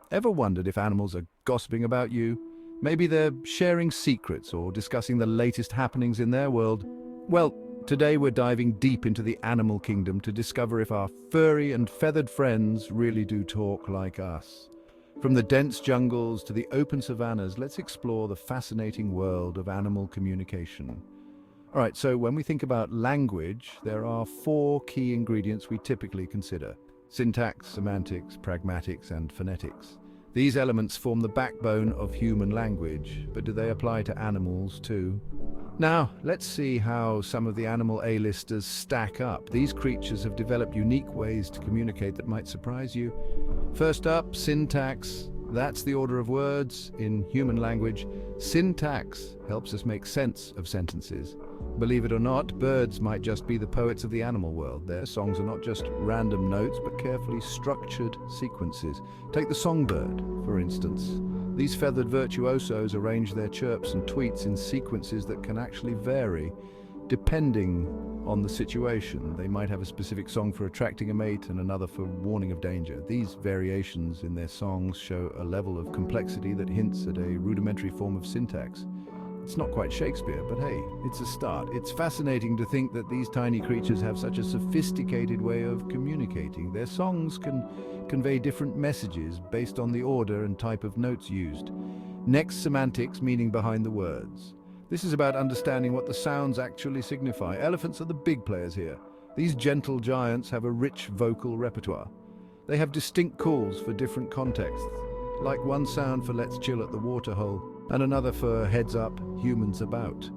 Ever wondered if animals are gossiping about you? Maybe they're sharing secrets or discussing the latest happenings in their world? Well, today we're diving deep into the animal kingdom to discover if our furry and feathered friends really do talk like us. From the dense jungles to the open savannas, let's explore the fascinating world of animal communication. All right, so when we think about language, there are four key ingredients we typically consider: syntax, semantics, pragmatics, and phonetics. These elements form the backbone of human language, but do they apply to animals too? Now, let's see how some of the animal A-listers stack up. These creatures have developed unique ways to communicate that might surprise you. First up, syntax. That's the order of words in human language. Syntax helps us make sense of sentences. Believe it or not, birds might just be the poets of the animal world. Their songs are not just random notes, but carefully structured sequences. Take the songbird, for instance. These feathered virtuosos arrange their chirps and tweets in sequences that can actually vary depending on the situation. They might have a specific song for attracting a mate and another for warning of danger. These variations in their songs show a level of complexity that hints at a rudimentary form of syntax. It's not quite Shakespeare, but hey, it's a start. It's fascinating to think that these tiny creatures have such a sophisticated way of communicating. Their songs can convey different messages based on the order and type of notes used. Next, semantics, meaning behind the words. This is about understanding what the sounds actually signify. Elephants are the big players here. These gentle giants have a rich vocal repertoire. They have distinct calls for different contexts, like one sound for "let's chill at the waterhole" and another for "heads up, humans about."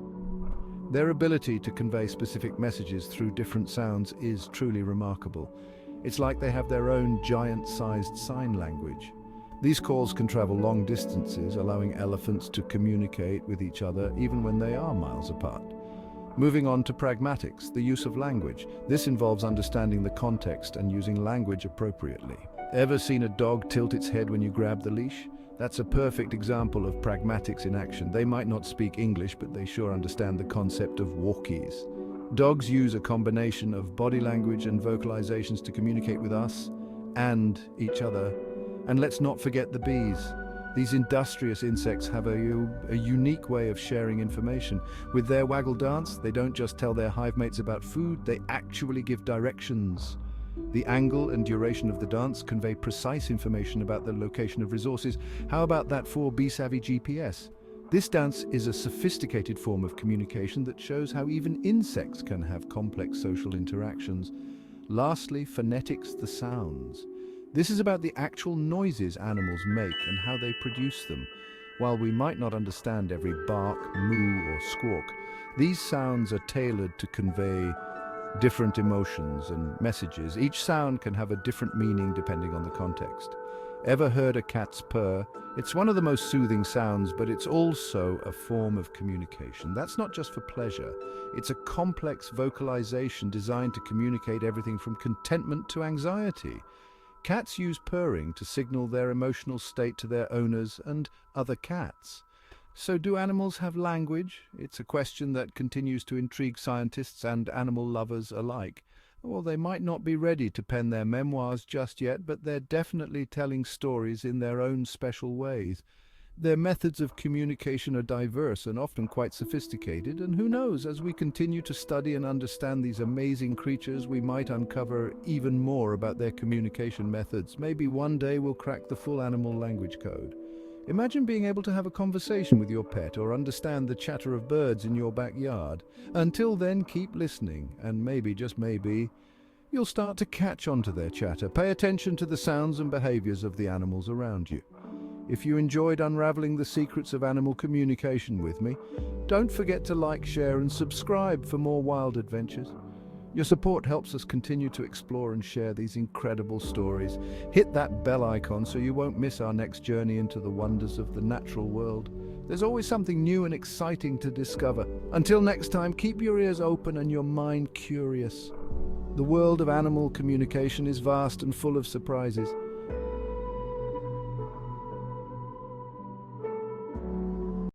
Their ability to convey specific messages through different sounds is truly remarkable. It's like they have their own giant-sized sign language. These calls can travel long distances, allowing elephants to communicate with each other even when they are miles apart. Moving on to pragmatics, the use of language. This involves understanding the context and using language appropriately. Ever seen a dog tilt its head when you grab the leash? That's a perfect example of pragmatics in action. They might not speak English, but they sure understand the concept of walkies. Dogs use a combination of body language and vocalizations to communicate with us and each other. And let's not forget the bees. These industrious insects have a unique way of sharing information. With their waggle dance, they don't just tell their hive mates about food, they actually give directions. The angle and duration of the dance convey precise information about the location of resources. How about that for bee-savvy GPS? This dance is a sophisticated form of communication that shows how even insects can have complex social interactions. Lastly, phonetics, the sounds. This is about the actual noises animals make and how they produce them. While we might not understand every bark, moo, or squawk, these sounds are tailored to convey different emotions and messages. Each sound can have a different meaning depending on the context. Ever heard a cat's purr? It's one of the most soothing sounds, but it's also a form of communication. That's not just for pleasure. It's a complex vocalization designed to communicate everything from contentment to anxiety. Cats use purring to signal their emotional state to their owners and other cats. So do animals have language? It's a question that continues to intrigue scientists and animal lovers alike. Well, they might not be ready to pen their memoirs just yet, but they're definitely telling stories in their own special ways. Their methods of communication are diverse and often quite sophisticated, and who knows, as we continue to study and understand these amazing creatures, we might uncover even more about their communication methods. Maybe one day we'll crack the full animal language code. Imagine being able to have a conversation with your pet or understand the chatter of birds in your backyard. Until then, keep listening, and maybe, just maybe, you'll start to catch on to their chatter. Pay attention to the sounds and behaviors of the animals around you. If you enjoyed unraveling the secrets of animal communication with me, don't forget to like, share, and subscribe for more wild adventures. Your support helps us continue to explore and share these incredible stories. Hit that bell icon so you won't miss our next journey into the wonders of the natural world. There's always something new and exciting to discover. Until next time, keep your ears open and your mind curious. The world of animal communication is vast and full of surprises.